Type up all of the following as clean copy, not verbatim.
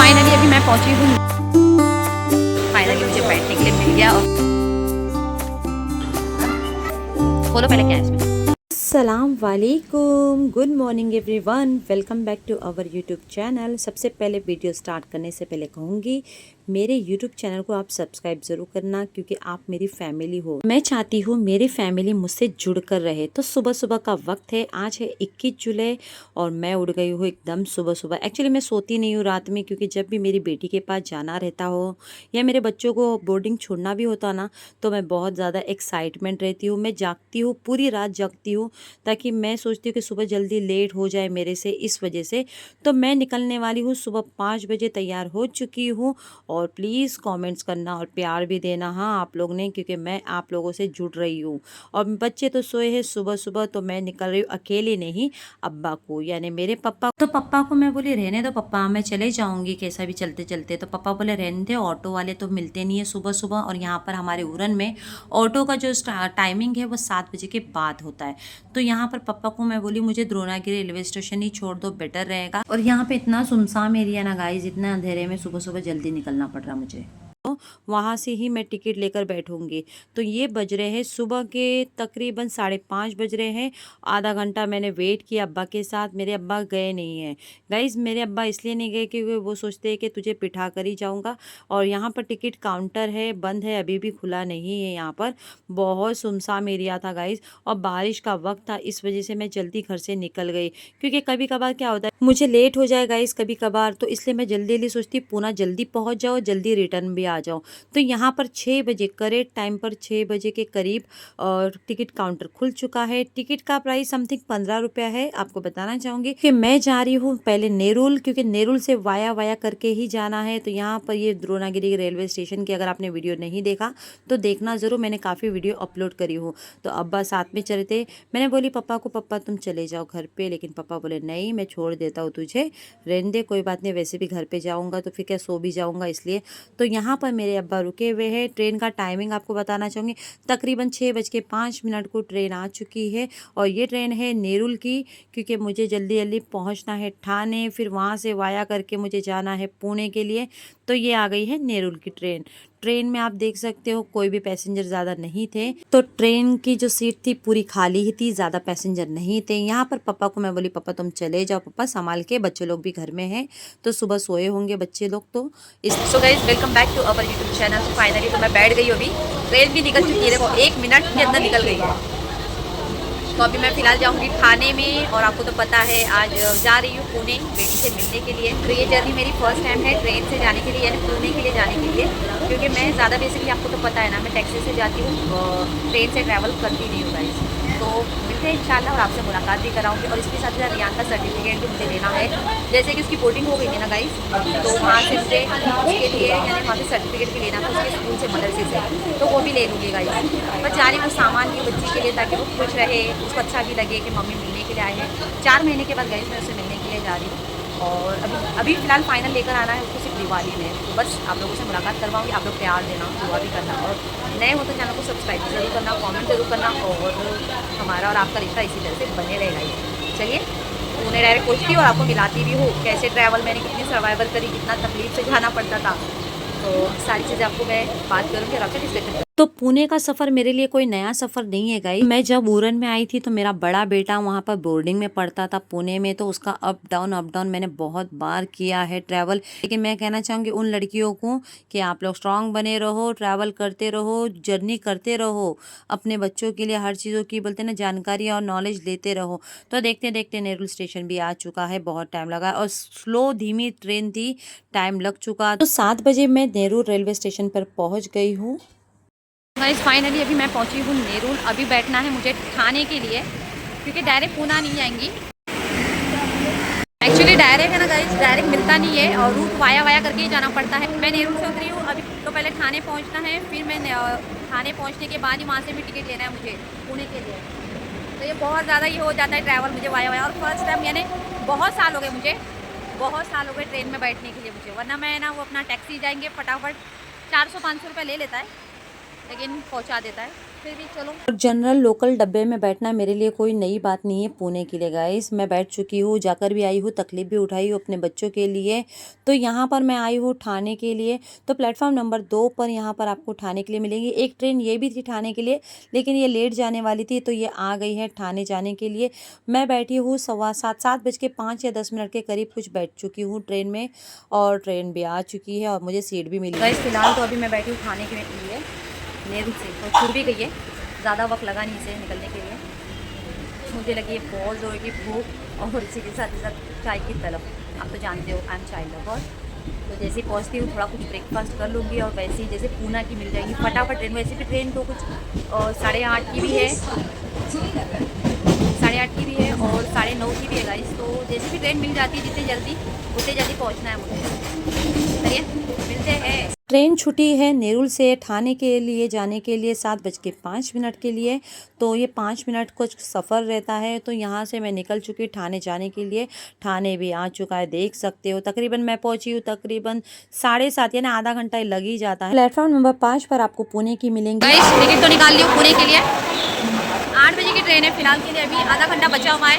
Finally अभी मैं पहुंची हूँ। फाइनली मुझे बैठने के लिए मिल गया। और बोलो पहले क्या है इसमें। अस्सलाम वालेकुम, good morning everyone, welcome back to our YouTube channel. सबसे पहले वीडियो स्टार्ट करने से पहले कहूँगी मेरे यूट्यूब चैनल को आप सब्सक्राइब ज़रूर करना, क्योंकि आप मेरी फैमिली हो। मैं चाहती हूँ मेरी फैमिली मुझसे जुड़ कर रहे। तो सुबह सुबह का वक्त है, आज है 21 जुलाई और मैं उठ गई हूँ एकदम सुबह सुबह। एक्चुअली मैं सोती नहीं हूँ रात में, क्योंकि जब भी मेरी बेटी के पास जाना रहता हो या मेरे बच्चों को बोर्डिंग छोड़ना भी होता ना, तो मैं बहुत ज़्यादा एक्साइटमेंट रहती हूँ। मैं जागती हूँ, पूरी रात जागती हूँ, ताकि मैं सोचती हूँ कि सुबह जल्दी लेट हो जाए मेरे से। इस वजह से तो मैं निकलने वाली हूँ, सुबह 5 बजे तैयार हो चुकी हूँ। और प्लीज़ कमेंट्स करना और प्यार भी देना हाँ आप लोग ने, क्योंकि मैं आप लोगों से जुड़ रही हूँ। और बच्चे तो सोए हैं सुबह सुबह, तो मैं निकल रही हूँ अकेले नहीं, अब्बा को यानी मेरे पापा। तो पापा को मैं बोली रहने दो पापा, मैं चले जाऊँगी कैसा भी चलते चलते। तो पापा बोले रहने दे, ऑटो वाले तो मिलते नहीं है सुबह सुबह, और यहाँ पर हमारे उरन में ऑटो का जो टाइमिंग है वो 7 बजे के बाद होता है। तो यहाँ पर पापा को मैं बोली मुझे द्रोणागिरी रेलवे स्टेशन ही छोड़ दो, बेटर रहेगा। और यहाँ पे इतना सुनसान एरिया ना गाइस, इतना अंधेरे में सुबह सुबह जल्दी निकलना पड़ रहा मुझे। तो वहाँ से ही मैं टिकट लेकर बैठूंगी। तो ये बज रहे हैं सुबह के तकरीबन 5:30 बज रहे हैं। आधा घंटा मैंने वेट किया अब्बा के साथ, मेरे अब्बा गए नहीं हैं गाइज। मेरे अब्बा इसलिए नहीं गए क्योंकि वो सोचते हैं कि तुझे बिठा कर ही जाऊँगा। और यहाँ पर टिकट काउंटर है, बंद है, अभी भी खुला नहीं है। यहाँ पर बहुत सुनसान एरिया था गाइज, और बारिश का वक्त था, इस वजह से मैं जल्दी घर से निकल गई। क्योंकि कभी कभार क्या होता है मुझे लेट हो जाए गाइज कभी कभार, तो इसलिए मैं जल्दी जल्दी सोचती पूना जल्दी पहुँच जाओ, जल्दी रिटर्न भी आ जाओ। तो यहाँ पर 6 बजे करेक्ट टाइम पर 6 बजे के करीब और टिकट काउंटर खुल चुका है। टिकट का प्राइस समथिंग 15 रुपया है। आपको बताना चाहूँगी कि मैं जा रही हूँ पहले नेरुल, क्योंकि नेरुल से वाया वाया करके ही जाना है। तो यहाँ पर ये द्रोणागिरी रेलवे स्टेशन की अगर आपने वीडियो नहीं देखा तो देखना ज़रूर, मैंने काफ़ी वीडियो अपलोड करी हूँ। तो अब्बा साथ में चले थे। मैंने बोली पापा को पापा तुम चले जाओ घर पे, लेकिन पापा बोले नहीं मैं छोड़ देता हूँ तुझे, रहने दे कोई बात नहीं, वैसे भी घर पे जाऊँगा तो फिर क्या सो भी जाऊँगा इसलिए। तो यहाँ पर मेरे अब्बा रुके हुए हैं। ट्रेन का टाइमिंग आपको बताना चाहूँगी, तकरीबन 6:05 को ट्रेन आ चुकी है। और ये ट्रेन है नेरुल की, क्योंकि मुझे जल्दी जल्दी पहुँचना है ठाणे, फिर वहाँ से वाया करके मुझे जाना है पुणे के लिए। तो ये आ गई है नेरुल की ट्रेन। ट्रेन में आप देख सकते हो कोई भी पैसेंजर ज़्यादा नहीं थे। तो ट्रेन की जो सीट थी पूरी खाली ही थी, ज़्यादा पैसेंजर नहीं थे। यहाँ पर पापा को मैं बोली पापा तुम चले जाओ, पापा संभाल के, बच्चे लोग भी घर में हैं, तो सुबह सोए होंगे बच्चे लोग। तो so guys welcome back to our YouTube channel. Finally तो मैं बैठ गई हूँ, अभी ट्रेन भी निकल चुकी है, देखो 1 मिनट के अंदर निकल गई है। तो अभी मैं फ़िलहाल जाऊंगी ठाणे में, और आपको तो पता है आज जा रही हूँ पुणे बेटी से मिलने के लिए। तो ये जर्नी मेरी फर्स्ट टाइम है ट्रेन से जाने के लिए, यानी पुणे के लिए जाने के लिए, क्योंकि मैं ज़्यादा बेसिकली आपको तो पता है ना मैं टैक्सी से जाती हूँ, ट्रेन से ट्रैवल करती नहीं हूँ गाइस। तो मिलते हैं इंशाल्लाह, और आपसे मुलाकात भी कराऊंगी। और इसके साथ साथ रियान का सर्टिफिकेट भी मुझे लेना है, जैसे कि उसकी बोर्डिंग हो गई थी ना गाइस, तो वहाँ से मुझे उसके लिए यानी वहाँ से सर्टिफिकेट भी लेना था उसके स्कूल से, मदरसे से, तो वो भी ले लूँगी गाइस। बस जा रही हूँ सामान की बच्ची के लिए, ताकि वो खुश रहे, उसको अच्छा भी लगे कि मम्मी मिलने के लिए आए हैं। 4 महीने के बाद गाइस मैं उससे मिलने के लिए जा रही हूँ। और अभी फ़िलहाल फाइनल लेकर आना है उसको सिर्फ दिवाली में। तो बस आप लोगों से मुलाकात करवाऊँगी, आप लोग प्यार देना, दुआ भी करना, और नए हो तो चैनल को सब्सक्राइब जरूर करना, कमेंट जरूर करना, और हमारा और आपका रिश्ता इसी तरह से बने रहेगा ही। चलिए पुणे डायरेक्ट पहुँचती हूँ और आपको मिलाती भी हूँ कैसे ट्रैवल मैंने कितनी सर्वाइवर करी, कितना तकलीफ से जाना पड़ता था। तो सारी चीज़ें आपको मैं बात करूँगी और आपसे डिस्कशन करूँगी। तो पुणे का सफ़र मेरे लिए कोई नया सफ़र नहीं है गाइस। मैं जब उरन में आई थी तो मेरा बड़ा बेटा वहाँ पर बोर्डिंग में पढ़ता था पुणे में, तो उसका अप डाउन मैंने बहुत बार किया है ट्रैवल। लेकिन मैं कहना चाहूँगी उन लड़कियों को कि आप लोग स्ट्रांग बने रहो, ट्रैवल करते रहो, जर्नी करते रहो, अपने बच्चों के लिए हर चीज़ों की बोलते ना जानकारी और नॉलेज लेते रहो। तो देखते देखते नेरुल स्टेशन भी आ चुका है, बहुत टाइम लगा, और स्लो धीमी ट्रेन थी, टाइम लग चुका। तो 7 बजे मैं नेरुल रेलवे स्टेशन पर पहुँच गई हूँ गाइस। फाइनली अभी मैं पहुंची हूँ नेरुल। अभी बैठना है मुझे ठाणे के लिए, क्योंकि डायरेक्ट पूना नहीं जाएंगी। एक्चुअली डायरेक्ट है ना गाइस, डायरेक्ट मिलता नहीं है, और रूट वाया वाया करके ही जाना पड़ता है। मैं नेरुल से उतरी हूँ अभी, तो पहले ठाणे पहुँचना है, फिर मैं ठाणे पहुँचने के बाद ही वहाँ से भी टिकट लेना है मुझे पुणे के लिए। तो ये बहुत ज़्यादा ये हो जाता है ट्रैवल मुझे वाया वाया। और फर्स्ट टाइम यानी बहुत साल हो गए मुझे, बहुत साल हो गए ट्रेन में बैठने के लिए मुझे, वरना मैं ना वो अपना टैक्सी जाएंगे फटाफट 400-500 रुपये ले लेता है, लेकिन पहुंचा देता है, फिर भी चलो। जनरल लोकल डब्बे में बैठना मेरे लिए कोई नई बात नहीं है पुणे के लिए गाइस। मैं बैठ चुकी हूँ, जाकर भी आई हूँ, तकलीफ भी उठाई हूँ अपने बच्चों के लिए। तो यहाँ पर मैं आई हूँ ठाणे के लिए। तो प्लेटफॉर्म नंबर 2 पर यहाँ पर आपको ठाणे के लिए मिलेंगी। एक ट्रेन ये भी थी ठाणे के लिए, लेकिन ये लेट जाने वाली थी, तो ये आ गई है ठाणे जाने के लिए। मैं बैठी हूँ 7:15 या 10 मिनट के करीब कुछ बैठ चुकी हूँ ट्रेन में, और ट्रेन भी आ चुकी है और मुझे सीट भी मिली है। फिलहाल तो अभी मैं बैठी हूँ ठाणे के लिए नेहरू से, तो छूट भी गई है, ज़्यादा वक्त लगा नहीं इसे निकलने के लिए। मुझे लगी है बहुत ज़ोर की भूख और इसी के साथ चाय की तलब। आप तो जानते हो आई एम चाय लवर। तो जैसे ही पहुँचती हूँ थोड़ा कुछ ब्रेकफास्ट कर लूँगी, और वैसे ही जैसे पूना की मिल जाएगी फटाफट ट्रेन। वैसे भी ट्रेन तो कुछ 8:30 की भी है, 8:30 की भी है और 9:30 की भी है गाइस। तो जैसे भी ट्रेन मिल जाती है जितनी जल्दी उतने जल्दी पहुँचना है मुझे। चलिए मिलते हैं। ट्रेन छुटी है नेरुल से ठाणे के लिए जाने के लिए 7:05 के लिए। तो ये 5 मिनट कुछ सफ़र रहता है। तो यहाँ से मैं निकल चुकी ठाणे जाने के लिए। ठाणे भी आ चुका है, देख सकते हो। तकरीबन मैं पहुँची हूँ तकरीबन 7:30, यानी आधा घंटा लग ही जाता है। प्लेटफॉर्म नंबर 5 पर आपको पुणे की मिलेंगी। टिकट तो निकाल ली हूँ पुणे के लिए। 8 बजे की ट्रेन है फिलहाल के लिए, अभी आधा घंटा बचा हुआ है।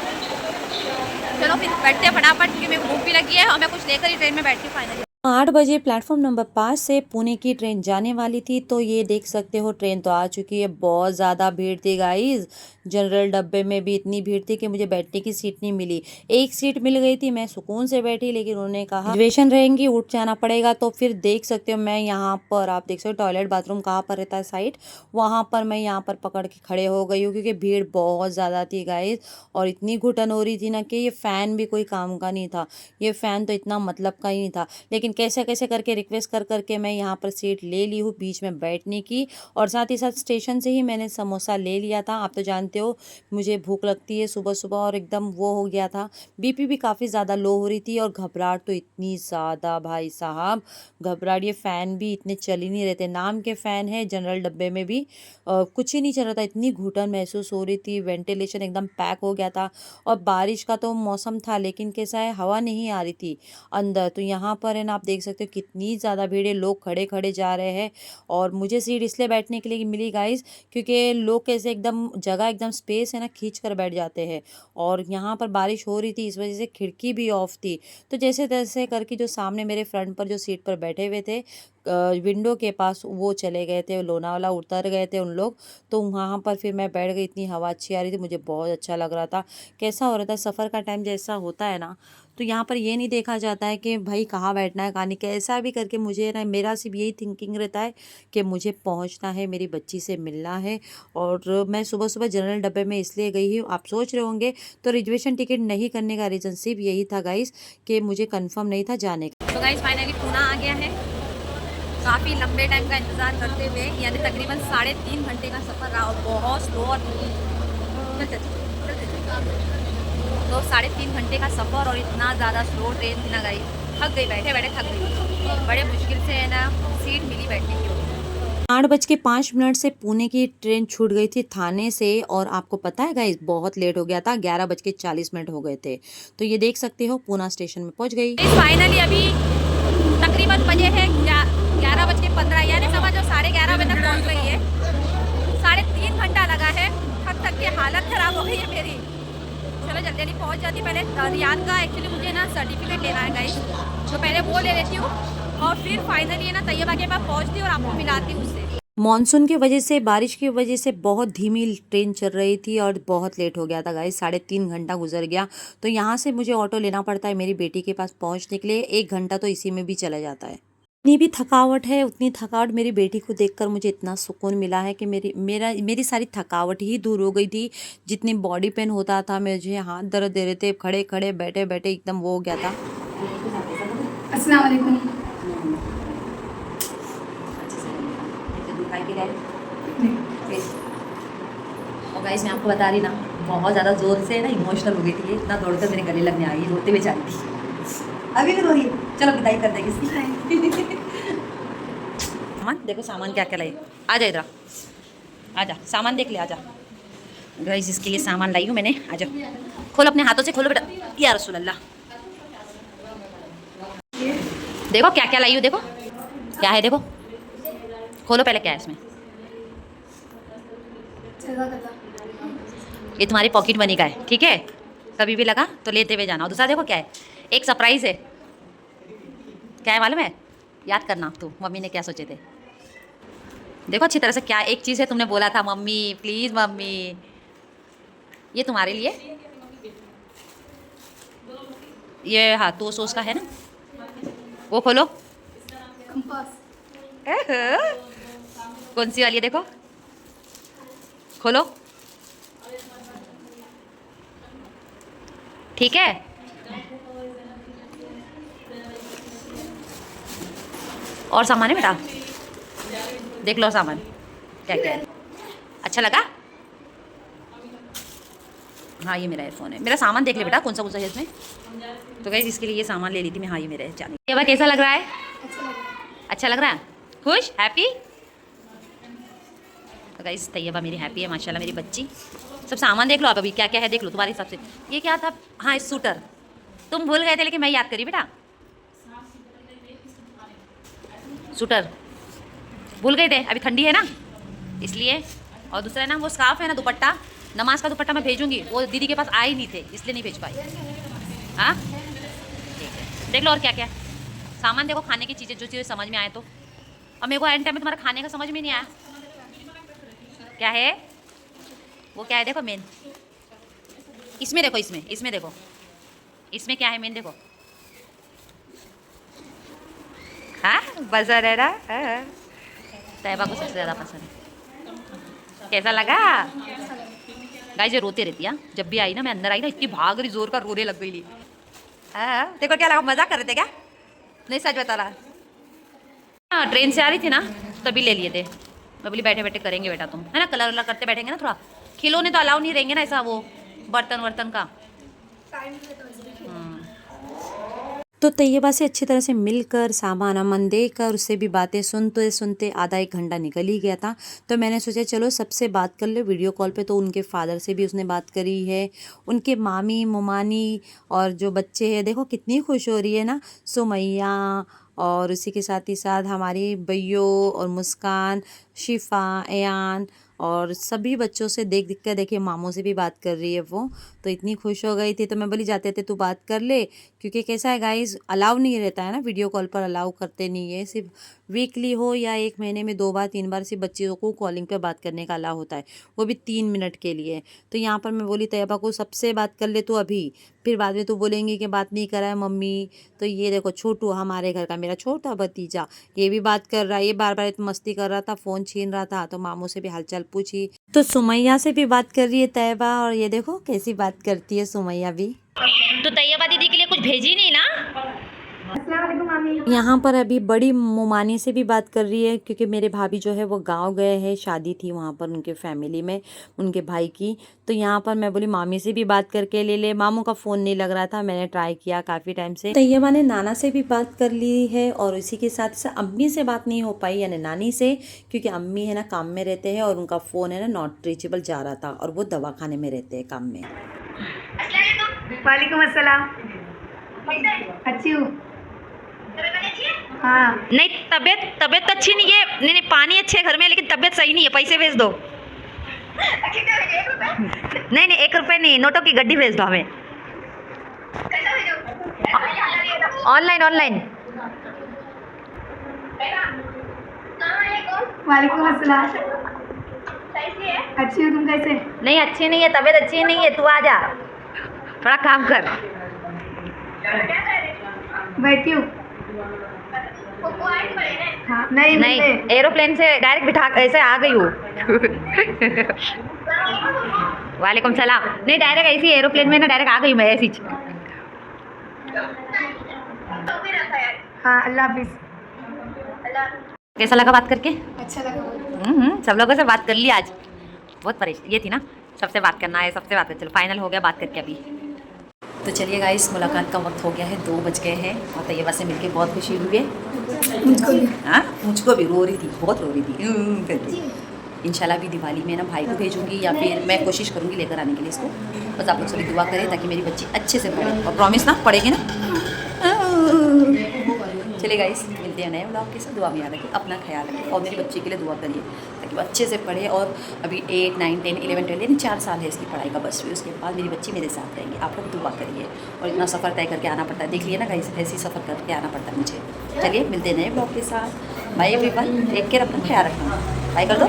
चलो फिर बैठते हैं फटाफट, क्योंकि मेरे को भूख भी लगी है और मैं कुछ लेकर ही ट्रेन में बैठती हूँ फाइनली। 8 बजे प्लेटफॉर्म नंबर 5 से पुणे की ट्रेन जाने वाली थी। तो ये देख सकते हो ट्रेन तो आ चुकी है। बहुत ज़्यादा भीड़ थी गाइस। जनरल डब्बे में भी इतनी भीड़ थी कि मुझे बैठने की सीट नहीं मिली। एक सीट मिल गई थी, मैं सुकून से बैठी, लेकिन उन्होंने कहा रिजर्वेशन रहेंगी, उठ जाना पड़ेगा। तो फिर देख सकते हो मैं यहाँ पर, आप देख सकते हो टॉयलेट बाथरूम कहाँ पर रहता है साइड, वहाँ पर मैं यहाँ पर पकड़ के खड़े हो गई हूँ, क्योंकि भीड़ बहुत ज़्यादा थी गाइस। और इतनी घुटन हो रही थी ना कि ये फ़ैन भी कोई काम का नहीं था। ये फ़ैन तो इतना मतलब का ही नहीं था। लेकिन कैसे कैसे करके रिक्वेस्ट कर करके मैं यहाँ पर सीट ले ली हूँ बीच में बैठने की। और साथ ही साथ स्टेशन से ही मैंने समोसा ले लिया था। आप तो जानते हो मुझे भूख लगती है सुबह सुबह, और एकदम वो हो गया था, बीपी भी काफ़ी ज़्यादा लो हो रही थी, और घबराहट तो इतनी ज़्यादा भाई साहब, घबराहट। ये फ़ैन भी इतने चल ही नहीं रहते, नाम के फ़ैन है जनरल डब्बे में भी कुछ ही नहीं चल रहा था। इतनी घुटन महसूस हो रही थी, वेंटिलेशन एकदम पैक हो गया था। और बारिश का तो मौसम था, लेकिन कैसा है, हवा नहीं आ रही थी अंदर। तो यहाँ पर है ना, आप देख सकते हो कितनी ज़्यादा भीड़ है, लोग खड़े खड़े जा रहे हैं। और मुझे सीट इसलिए बैठने के लिए मिली गाइस, क्योंकि लोग कैसे एकदम जगह एकदम स्पेस है ना, खींच कर बैठ जाते हैं। और यहाँ पर बारिश हो रही थी, इस वजह से खिड़की भी ऑफ थी। तो जैसे तैसे करके जो सामने मेरे फ्रंट पर जो सीट पर बैठे हुए थे विंडो के पास, वो चले गए थे, लोनावाला उतर गए थे उन लोग। तो वहाँ पर फिर मैं बैठ गई, इतनी हवा अच्छी आ रही थी, मुझे बहुत अच्छा लग रहा था। कैसा हो रहा था, सफ़र का टाइम जैसा होता है ना, तो यहाँ पर ये नहीं देखा जाता है कि भाई कहाँ बैठना है कहाँ नहीं, कैसा भी करके मुझे ना, मेरा सिर्फ यही थिंकिंग रहता है कि मुझे पहुँचना है, मेरी बच्ची से मिलना है। और मैं सुबह सुबह जनरल डब्बे में इसलिए गई हूँ, आप सोच रहे होंगे। तो रिजर्वेशन टिकट नहीं करने का रीज़न सिर्फ यही था गाइस, कि मुझे कन्फर्म नहीं था जाने का। तो गाइस फाइनली पूना आ गया है। काफ़ी लंबे टाइम का इंतज़ार करते हुए, यानी तकरीबन 3.5 घंटे का सफ़र रहा, और बहुत स्लो। और तो 3.5 घंटे का सफ़र, और इतना ज़्यादा स्लो ट्रेन थी ना गाइस, थक गई, बैठे बैठे थक गई। बड़े मुश्किल से है ना सीट मिली बैठने की। 8:05 से पुणे की ट्रेन छूट गई थी ठाणे से। और आपको पता है गाइस, बहुत लेट हो गया था, 11:40 हो गए थे। तो ये देख सकते हो पूना स्टेशन में पहुंच गई। फाइनली अभी तकरीबन बजे है 11:15, यानी समझो 11:30 बजे तक पहुंच गई है। 3.5 घंटा लगा है, थक थक के हालत ख़राब हो गई है मेरी। चलो जल्दी जल्दी पहुंच जाती। पहले रियान का एक्चुअली मुझे ना सर्टिफिकेट लेना है गाइस, तो पहले वो ले लेती हूँ, और फिर फाइनली ना तैयबा के पास पहुंचती हूँ और आपको मिलाती हूँ उससे। मॉनसून की वजह से, बारिश की वजह से बहुत धीमी ट्रेन चल रही थी, और बहुत लेट हो गया था गाइस, 3.5 घंटा गुजर गया। तो यहाँ से मुझे ऑटो लेना पड़ता है मेरी बेटी के पास पहुँचने के लिए। 1 घंटा तो इसी में भी चला जाता है। इतनी भी थकावट है, उतनी थकावट मेरी बेटी को देखकर मुझे इतना सुकून मिला है कि मेरी सारी थकावट ही दूर हो गई थी। जितनी बॉडी पेन होता था, मुझे हाथ दर्द दे रहे थे, खड़े खड़े बैठे बैठे एकदम वो हो गया था। अस्सलाम वालेकुम। और गाइस मैं आपको बता रही ना, बहुत ज़्यादा ज़ोर से ना इमोशनल हो गई थी, इतना दौड़कर मेरे गले लगने आई, रोते हुए चली थी। अभी भी रो रही है। चलो विदाई कर देंगे इसकी। सामान देखो, सामान क्या क्या लाई, आ जा इधर, आ जा, सामान देख ले, आ जा। गाइस इसके लिए सामान लाई हूँ मैंने, आ जाओ, खोलो अपने हाथों से, खोलो बेटा, या रसूल अल्लाह। देखो क्या क्या लाई हूँ, देखो क्या है, देखो खोलो पहले क्या है इसमें। ये तुम्हारी पॉकेट मनी का है, ठीक है? कभी भी लगा तो लेते हुए जाना। और दूसरा देखो क्या है, एक सरप्राइज़ है। क्या है मालूम है? याद करना तू मम्मी ने क्या सोचे थे। देखो अच्छी तरह से क्या एक चीज़ है, तुमने बोला था मम्मी प्लीज़ मम्मी, ये तुम्हारे लिए। ये हाँ तो सोच का है ना, वो खोलो। कौन सी वाली है देखो, खोलो। ठीक है, और सामान है बेटा, देख लो सामान क्या क्या है। अच्छा लगा? हाँ ये मेरा एयरफोन है। मेरा सामान देख ले बेटा कौन सा है इसमें। तो गाइस इसके लिए ये सामान ले ली थी मैं। हाँ ये मेरा है जाने। ये बात कैसा लग रहा है? अच्छा लग रहा है? खुश, हैप्पी? तो गाइस तैयबा मेरी हैप्पी है माशाल्लाह, मेरी बच्ची। सब सामान देख लो आप अभी क्या क्या है, देख लो तुम्हारे हिसाब से। ये क्या था? हाँ सूटर, तुम भूल गए थे लेकिन मैं याद करी बेटा। सूटर भूल गए थे, अभी ठंडी है ना इसलिए। और दूसरा ना वो स्कार्फ है ना, दुपट्टा, नमाज का दुपट्टा मैं भेजूंगी, वो दीदी के पास आ ही नहीं थे इसलिए नहीं भेज पाई। हाँ ठीक है, देख लो और क्या क्या सामान देखो, खाने की चीज़ें जो चीज़ें समझ में आए तो। और मेरे को एंड टाइम में तुम्हारा खाने का समझ में नहीं आया क्या है वो, क्या है देखो मेन। इसमें देखो, इसमें देखो, इसमें क्या है मेन देखो। हाँ पसंद है ना? तैयबा को सबसे ज़्यादा पसंद है। कैसा लगा? गाइस ये रोते रहती है, जब भी आई ना मैं अंदर आई ना इतनी भाग रही, जोर का रोने लग गई। देखो क्या लगा, मजाक कर रहे थे क्या? नहीं सच बता रहा। हाँ ट्रेन से आ रही थी ना तभी ले लिए थे। मैं बोली बैठे बैठे करेंगे बेटा तुम, है ना, कलर वलर करते बैठेंगे ना थोड़ा। खिलौने तो अलाउ नहीं रहेंगे ना ऐसा, वो बर्तन वर्तन का। तो तैयबा से अच्छी तरह से मिलकर सामान वामान देकर उससे भी बातें सुनते सुनते आधा एक घंटा निकल ही गया था। तो मैंने सोचा चलो सबसे बात कर ले वीडियो कॉल पे। तो उनके फादर से भी उसने बात करी है, उनके मामी मुमानी और जो बच्चे हैं देखो कितनी खुश हो रही है ना, सुमैया और उसी के साथ ही साथ हमारी भैयो और मुस्कान, शिफा, एयान और सभी बच्चों से देख देख कर देखिए मामों से भी बात कर रही है वो। तो इतनी खुश हो गई थी तो मैं बोली जाते थे तू बात कर ले, क्योंकि कैसा है गाइस अलाउ नहीं रहता है ना वीडियो कॉल पर, अलाउ करते नहीं है। सिर्फ वीकली हो या एक महीने में 2 बार 3 बार सिर्फ बच्चों को कॉलिंग पे बात करने का अलाउ होता है, वो भी 3 मिनट के लिए। तो यहाँ पर मैं बोली तैयबा को सबसे बात कर ले तू अभी, फिर बाद में तू बोलेंगी कि बात नहीं करा है मम्मी। तो ये देखो छोटू हमारे घर का मेरा छोटा भतीजा, ये भी बात कर रहा है, ये बार बार मस्ती कर रहा था, फ़ोन छीन रहा था। तो मामू से भी हालचाल पूछी, तो सुमैया से भी बात कर रही है तैयबा, और ये देखो कैसी बात करती है सुमैया भी। तो तैयबा दीदी के लिए कुछ भेजी नहीं ना? यहाँ पर अभी बड़ी मुमानी से भी बात कर रही है, क्योंकि मेरे भाभी जो है वो गांव गए हैं, शादी थी वहाँ पर उनके फैमिली में उनके भाई की। तो यहाँ पर मैं बोली मामी से भी बात करके ले ले। मामू का फ़ोन नहीं लग रहा था, मैंने ट्राई किया काफ़ी टाइम से। तैयबा ने नाना से भी बात कर ली है, और इसी के साथ साथ अम्मी से बात नहीं हो पाई, यानी नानी से, क्योंकि अम्मी है ना काम में रहते हैं और उनका फ़ोन है ना नॉट रीचेबल जा रहा था, और वो दवाखाने में रहते हैं काम में। वालेकुम अस्सलाम। अच्छी हूँ। हाँ नहीं तबीयत अच्छी नहीं है, नहीं पानी अच्छे है घर में, लेकिन तबीयत सही नहीं है, पैसे भेज दो। नहीं 1 रुपए नहीं, नोटों की गड्डी भेज दो हमें। ऑनलाइन। वालेकुम अस्सलाम। अच्छी हूँ, तुम कैसे? नहीं अच्छी नहीं है, तबीयत अच्छी नहीं है, तू आ जा थोड़ा काम कर। बैठी हूँ। हाँ, नहीं एरोप्लेन से डायरेक्ट बिठा ऐसे आ गई हूँ। वालेकुम सलाम। नहीं डायरेक्ट ऐसी एरोप्लेन में ना डायरेक्ट आ गई मैं ऐसी। हाँ अल्लाह हाफिज। कैसा लगा बात करके? अच्छा लगा। सब लोगों से बात कर ली आज, बहुत परेशान ये थी ना, सबसे बात करना है, सबसे बात कर। चलो फाइनल हो गया बात करके अभी। तो चलिए गाइस मुलाकात का वक्त हो गया है, 2 बज गए हैं, और तैयबा से मिलके बहुत खुशी हुई है मुझको भी। रो रही थी, बहुत रो रही थी करके। इंशाल्लाह भी दिवाली में ना भाई को भेजूंगी, या फिर मैं कोशिश करूंगी लेकर आने के लिए इसको। बस आप लोग सभी दुआ करें ताकि मेरी बच्ची अच्छे से पढ़े, और प्रॉमिस ना पढ़ेगी ना। चलिए गाइस मिलते हैं। मिलते हैं नए ब्लॉग के साथ। दुआ में याद रखिए, अपना ख्याल रखिए और मेरी बच्ची के लिए दुआ करिए ताकि वो अच्छे से पढ़े। और अभी 8, 9, 10, 11, 12 यानी 4 साल है इसकी पढ़ाई का बस। फिर उसके बाद मेरी बच्ची मेरे साथ रहेंगी। आप लोग दुआ करिए। और इतना सफ़र तय करके आना पड़ता है, देख लिए ना गाइस, ऐसे ही सफ़र करके आना पड़ता है मुझे। चलिए मिलते हैं नए ब्लॉग के साथ। बाय एवरीवन, टेक केयर, अपना ख्याल रखना। बाय कर दो।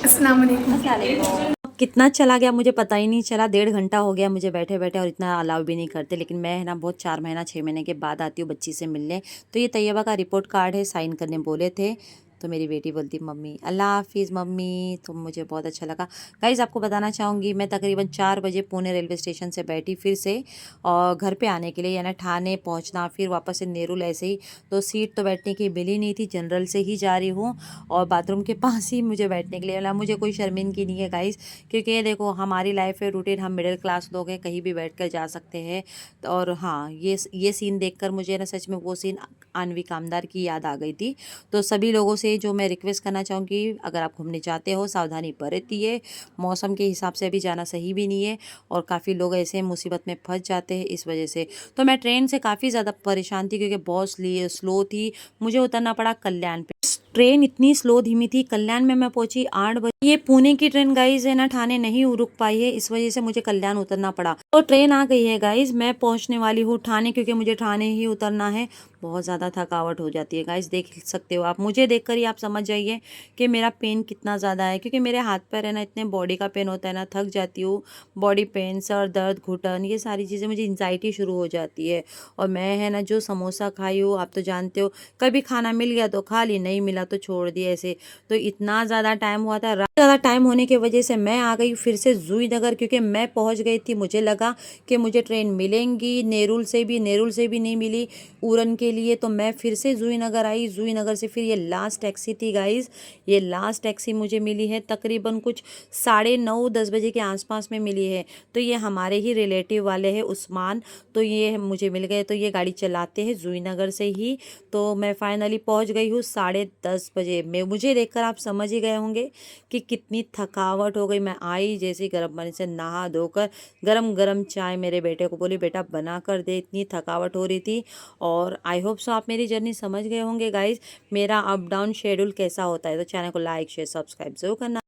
अस्सलाम वालेकुम। अस्सलाम वालेकुम। कितना चला गया मुझे पता ही नहीं चला, 1.5 घंटा हो गया मुझे बैठे बैठे, और इतना अलाउ भी नहीं करते। लेकिन मैं है ना बहुत 4 महीना 6 महीने के बाद आती हूँ बच्ची से मिलने। तो ये तैयबा का रिपोर्ट कार्ड है, साइन करने बोले थे। तो मेरी बेटी बोलती मम्मी अल्लाह हाफिज़ मम्मी, तो मुझे बहुत अच्छा लगा। गाइज़ आपको बताना चाहूँगी, मैं तकरीबन 4 बजे पुणे रेलवे स्टेशन से बैठी फिर से, और घर पे आने के लिए यानी ठाणे पहुँचना, फिर वापस से नेरुल ऐसे ही। तो सीट तो बैठने की मिली नहीं थी, जनरल से ही जा रही हूँ, और बाथरूम के पास ही मुझे बैठने के लिए मिला। मुझे कोई शर्मिंदगी नहीं है गाइज़, क्योंकि ये देखो हमारी लाइफ है रूटीन, हम मिडिल क्लास लोग हैं, कहीं भी बैठ कर जा सकते हैं। और हाँ, ये सीन देखकर मुझे ना सच में वो सीन आणवी कामदार की याद आ गई थी। तो सभी लोगों से जो मैं रिक्वेस्ट करना चाहूँगी, अगर आप घूमने जाते हो सावधानी बरतिए, मौसम के हिसाब से अभी जाना सही भी नहीं है, और काफ़ी लोग ऐसे मुसीबत में फंस जाते हैं इस वजह से। तो मैं ट्रेन से काफ़ी ज़्यादा परेशान थी, क्योंकि बहुत स्लो थी, मुझे उतरना पड़ा कल्याण पे। ट्रेन इतनी स्लो धीमी थी, कल्याण में मैं पहुंची 8 बजे। ये पुणे की ट्रेन गाइज है ना, ठाणे नहीं रुक पाई है, इस वजह से मुझे कल्याण उतरना पड़ा। तो ट्रेन आ गई है गाइज, मैं पहुंचने वाली हूँ ठाणे, क्योंकि मुझे ठाणे ही उतरना है। बहुत ज़्यादा थकावट हो जाती है गाइज, देख सकते हो आप, मुझे देखकर ही आप समझ जाइए कि मेरा पेन कितना ज़्यादा है, क्योंकि मेरे हाथ पैर है ना इतने बॉडी का पेन होता है ना, थक जाती हूँ। बॉडी पेन, सर दर्द, घुटन, ये सारी चीज़ें, मुझे एंजाइटी शुरू हो जाती है। और मैं है ना जो समोसा खाई हूँ, आप तो जानते हो, कभी खाना मिल गया तो खा ली, नहीं मिला तो छोड़ दिया ऐसे। तो इतना ज़्यादा टाइम हुआ था, ज़्यादा टाइम होने की वजह से मैं आ गई फिर से जूही नगर, क्योंकि मैं पहुंच गई थी, मुझे लगा कि मुझे ट्रेन मिलेंगी, नेरुल से भी नहीं मिली उड़न के लिए। तो मैं फिर से जूही नगर आई, जूही नगर से फिर ये लास्ट टैक्सी थी गाइज, ये लास्ट टैक्सी मुझे मिली है तकरीबन कुछ 9:30 10 बजे के आसपास में मिली है। तो ये हमारे ही रिलेटिव वाले हैं उस्मान, तो ये मुझे मिल गए। तो ये गाड़ी चलाते हैं जूही नगर से ही। तो मैं फाइनली पहुंच गई हूँ 10:30 बजे। मुझे देखकर आप समझ ही गए होंगे कि कितनी थकावट हो गई। मैं आई जैसे ही गर्म पानी से नहा धोकर गरम गरम चाय मेरे बेटे को बोली बेटा बना कर दे, इतनी थकावट हो रही थी। और आई होप सो आप मेरी जर्नी समझ गए होंगे गाइज, मेरा अप डाउन शेड्यूल कैसा होता है। तो चैनल को लाइक शेयर सब्सक्राइब जरूर करना।